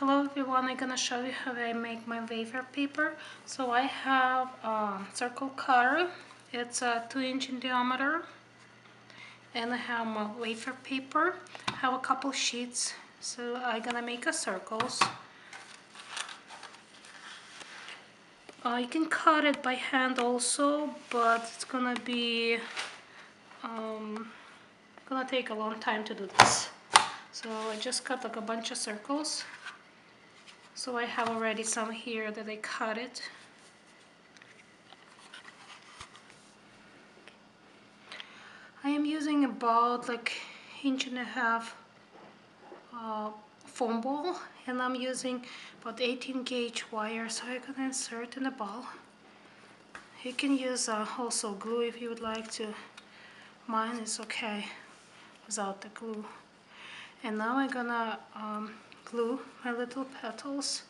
Hello everyone, I'm gonna show you how I make my wafer paper. So I have a circle cutter. It's 2 inch in diameter, and I have my wafer paper. I have a couple sheets, so I'm gonna make a circles. You can cut it by hand also, but it's gonna be gonna take a long time to do this. So I just cut like a bunch of circles. So I have already some here that I cut it. I am using about like 1.5 inch foam ball, and I'm using about 18 gauge wire, so I'm gonna insert in the ball. You can use also glue if you would like to. Mine is okay without the glue. And now I'm gonna glue my little petals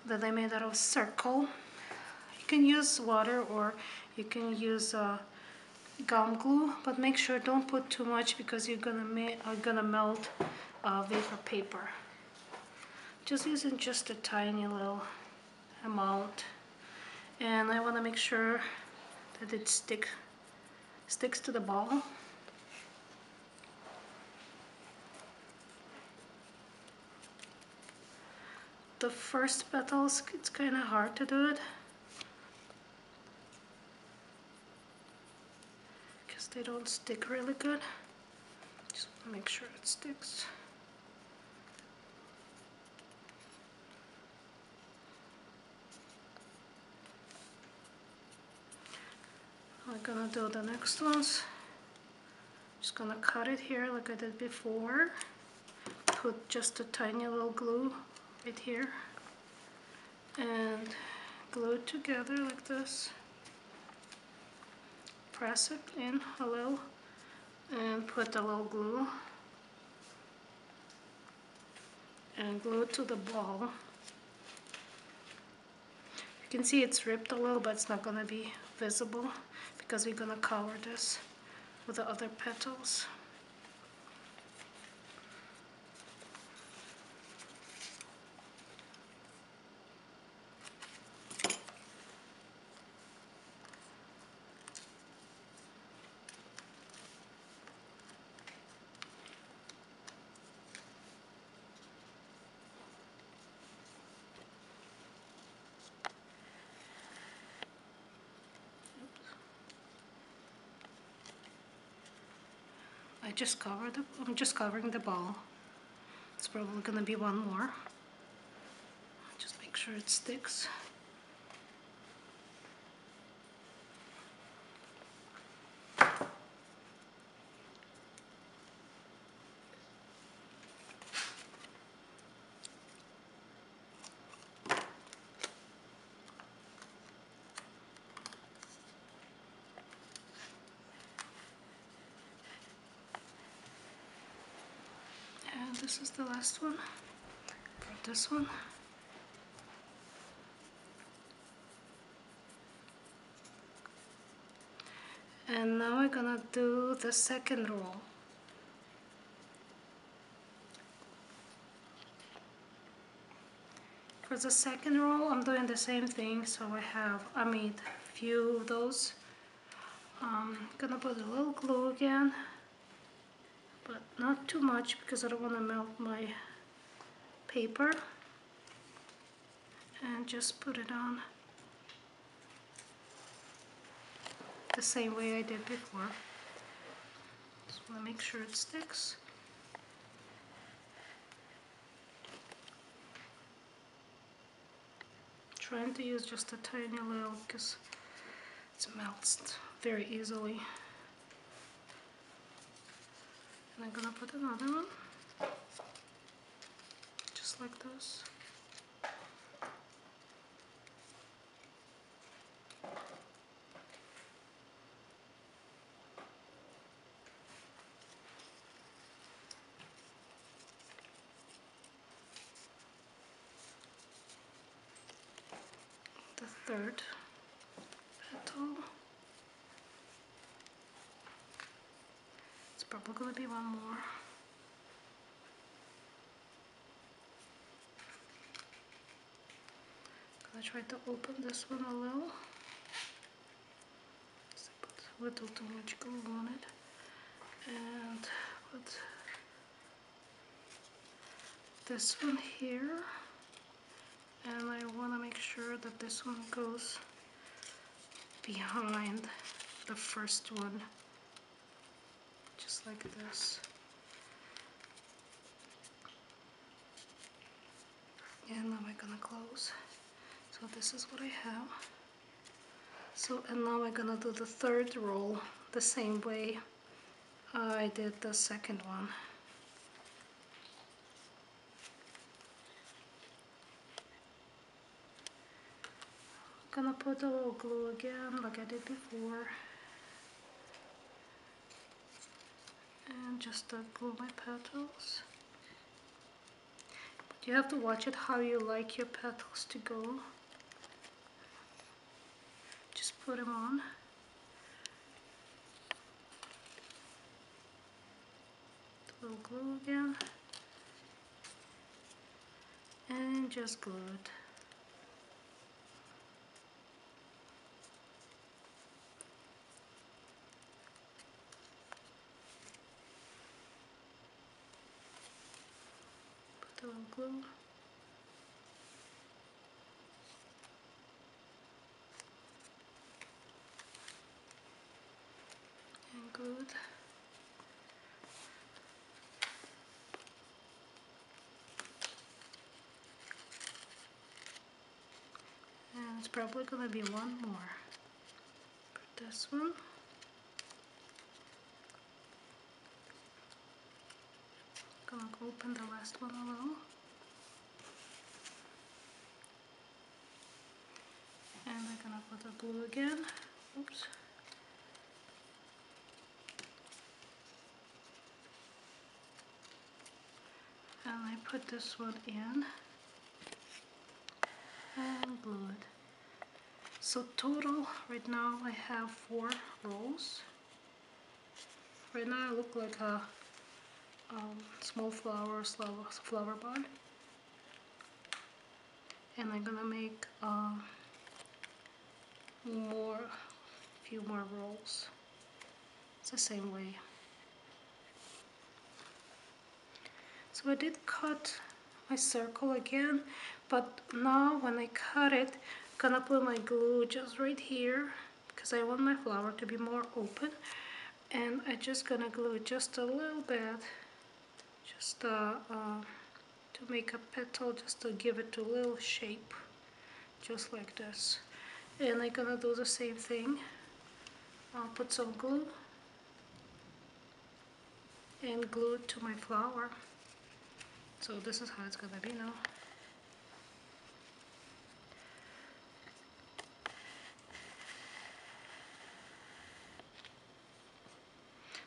that I made out of circle. You can use water or you can use gum glue, but make sure don't put too much because you're gonna melt wafer paper. Just using just a tiny little amount, and I want to make sure that it sticks to the ball. The first petals, it's kind of hard to do it because they don't stick really good. Just make sure it sticks. I'm gonna do the next ones. Just gonna cut it here like I did before. Put just a tiny little glue right here and glue it together like this. Press it in a little and put a little glue and glue it to the ball. You can see it's ripped a little, but it's not going to be visible because we're going to cover this with the other petals. I'm just covering the ball. It's probably gonna be one more. Just make sure it sticks. And this is the last one for this one. And now we're gonna do the second roll. For the second roll, I'm doing the same thing. So I made a few of those. Gonna put a little glue again, but not too much because I don't want to melt my paper. And just put it on the same way I did before. Just want to make sure it sticks. Trying to use just a tiny little because it melts very easily. And I'm gonna put another one, just like this. The third petal. It's probably going to be one more. try to open this one a little. So put a little too much glue on it. And put this one here. And I want to make sure that this one goes behind the first one. Just like this. And now I'm gonna close. So this is what I have. So, and now I'm gonna do the third roll the same way I did the second one. I'm gonna put a little glue again like I did before. And just glue my petals. But you have to watch it how you like your petals to go. Just put them on. A little glue again. And just glue it. Put a little glue. And glue it. And it's probably gonna be one more. Put this one. Gonna open the last one a little. And I'm gonna put the glue again. Oops. And I put this one in and glue it. So total right now I have 4 rolls. Right now I look like a small flower bud. And I'm gonna make few more rolls. It's the same way. So I did cut my circle again, but now when I cut it, I'm gonna put my glue just right here because I want my flower to be more open, and I'm just gonna glue it just a little bit, just to make a petal, just to give it a little shape, just like this. And I'm gonna do the same thing. I'll put some glue and glue it to my flower. So this is how it's gonna be now.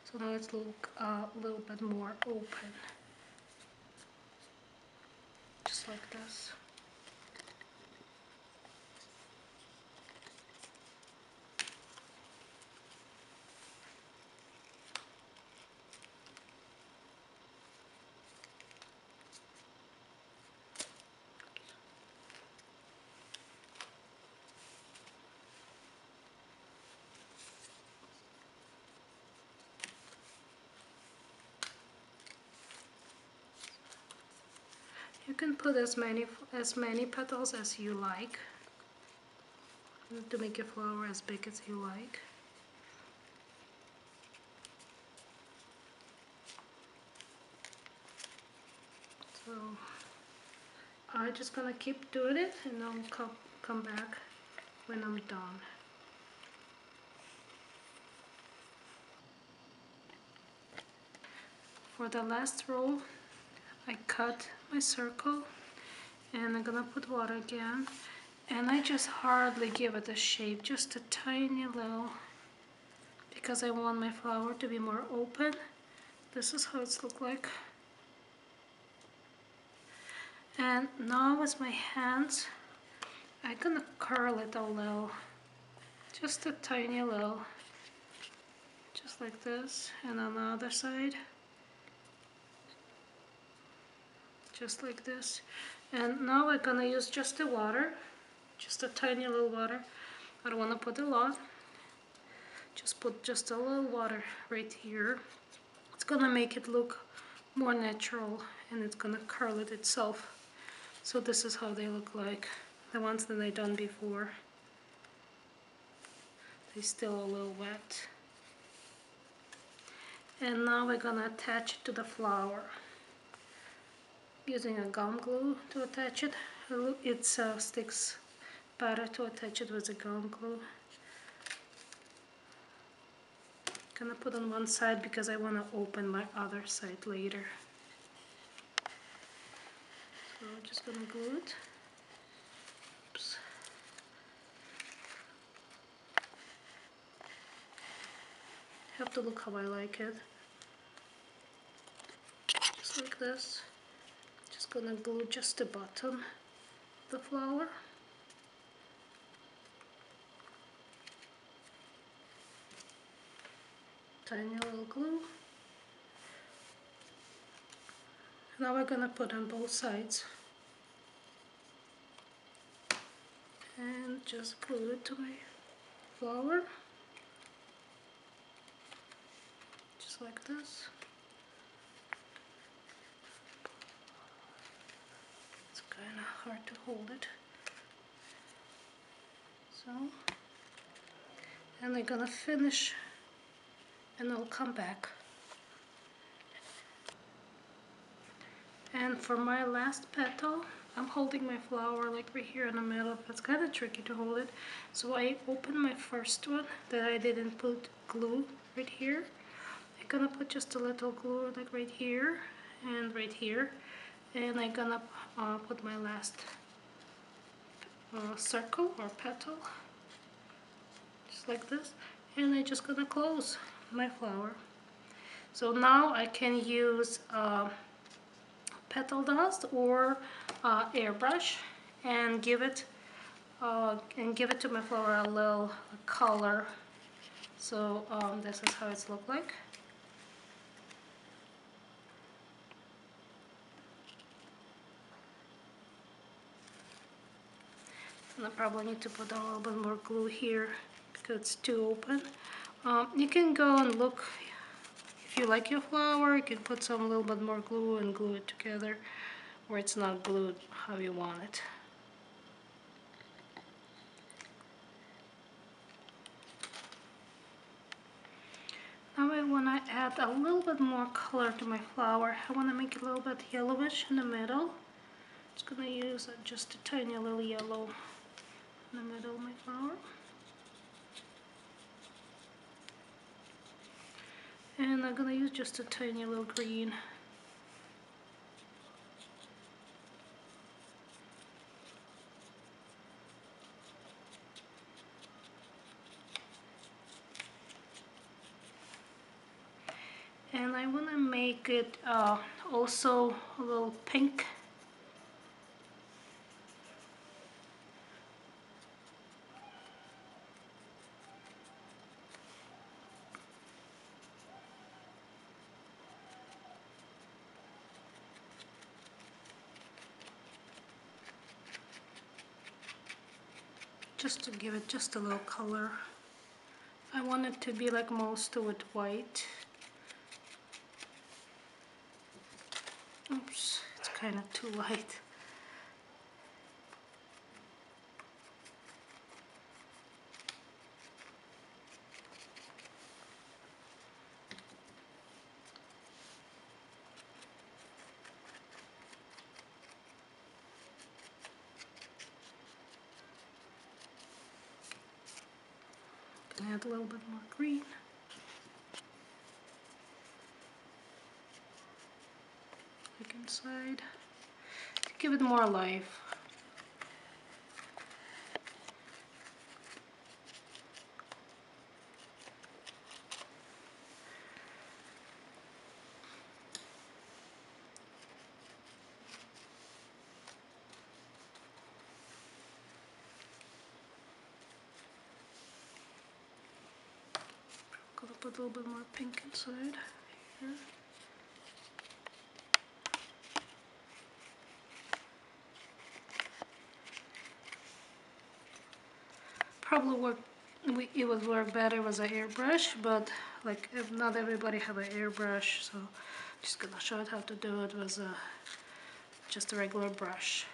So now it's look a little bit more open, just like this. You can put as many petals as you like to make your flower as big as you like. So I'm just gonna keep doing it, and I'll come back when I'm done. For the last row, I cut my circle, and I'm gonna put water again, and I just hardly give it a shape, just a tiny little, because I want my flower to be more open. This is how it's look like. And now with my hands, I'm gonna curl it a little, just a tiny little, just like this, and on the other side, just like this. And now we're gonna use just the water just a tiny little water. I don't want to put a lot. Just put just a little water right here. It's gonna make it look more natural, and it's gonna curl it itself. So this is how they look like, the ones that I done before. They're still a little wet. And now we're gonna attach it to the flower using a gum glue to attach it. It sticks better to attach it with a gum glue. Gonna put on one side because I want to open my other side later. So I'm just gonna glue it. Oops. Have to look how I like it. Just like this. Just gonna glue just the bottom of the flower. Tiny little glue. Now we're gonna put on both sides. And just glue it to my flower. Just like this. It's kind of hard to hold it. So, and I'm gonna finish, and I'll come back. And for my last petal, I'm holding my flower like right here in the middle. It's kind of tricky to hold it. So I open my first one that I didn't put glue right here. I'm gonna put just a little glue like right here and right here. And I'm gonna put my last circle or petal, just like this. And I'm just gonna close my flower. So now I can use petal dust or airbrush and give it to my flower a little color. So this is how it's look like. And I probably need to put a little bit more glue here because it's too open. You can go and look. If you like your flower, you can put some little bit more glue and glue it together where it's not glued how you want it. Now I want to add a little bit more color to my flower. I want to make it a little bit yellowish in the middle. Just going to use just a tiny little yellow in the middle of my flower. And I'm going to use just a tiny little green. And I want to make it also a little pink. Just to give it just a little color. I want it to be like most of it white. Oops, it's kind of too light. Can add a little bit more green. Like inside, to give it more life. Gonna put a little bit more pink inside here. probably it would work better with an airbrush, but like if not everybody have an airbrush, so just gonna show you how to do it with just a regular brush.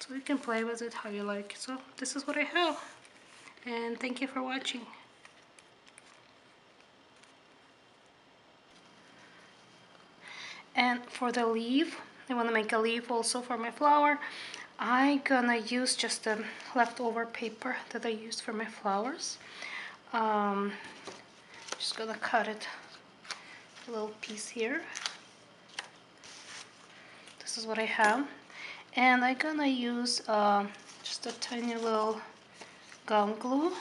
So you can play with it how you like. So this is what I have, and thank you for watching. And for the leaf, I want to make a leaf also for my flower. I'm gonna use just the leftover paper that I used for my flowers. Just gonna cut it a little piece here. This is what I have. And I'm gonna use just a tiny little gum glue.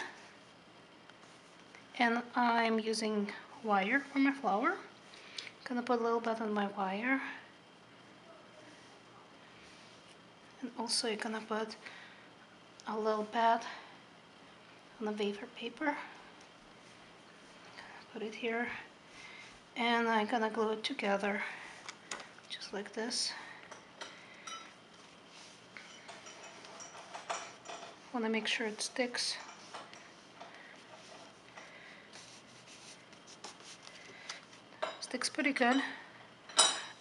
And I'm using wire for my flower. Gonna put a little bit on my wire. And also you're gonna put a little bit on the wafer paper. Put it here. And I'm gonna glue it together, just like this. Wanna make sure it sticks. Sticks pretty good.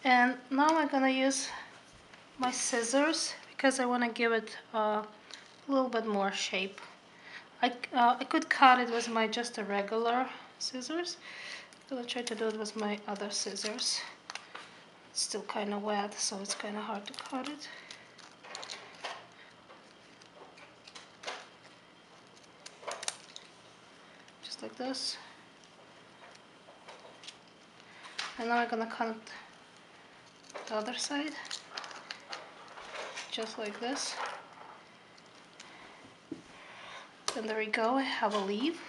And now I'm gonna use my scissors because I want to give it a little bit more shape. I could cut it with my just a regular scissors. I'm gonna try to do it with my other scissors. It's still kind of wet, so it's kind of hard to cut it. Just like this. And now I'm gonna cut the other side. Just like this. And there we go, I have a leaf.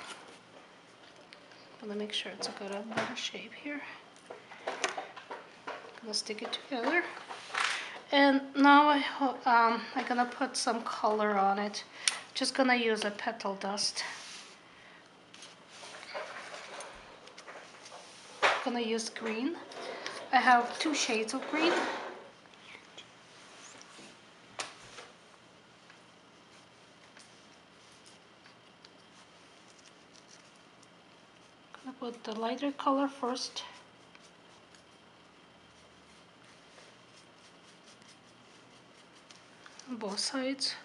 I'm gonna make sure it's a good better shape here. Gonna stick it together. And now I'm gonna put some color on it. Just gonna use a petal dust. Gonna use green. I have 2 shades of green. Gonna put the lighter color first. On both sides.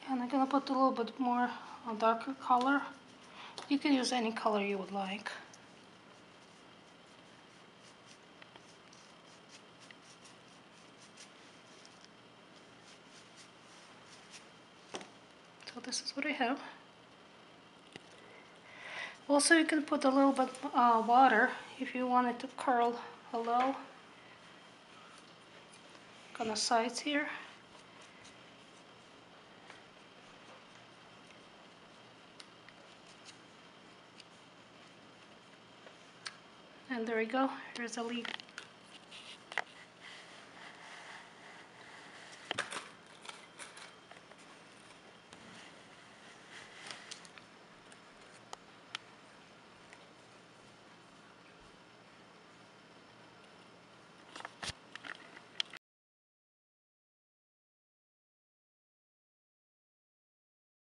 And I'm gonna put a little bit more darker color. You can use any color you would like. So this is what I have. Also, you can put a little bit water if you want it to curl a little on the sides here. And there we go, here's a leaf.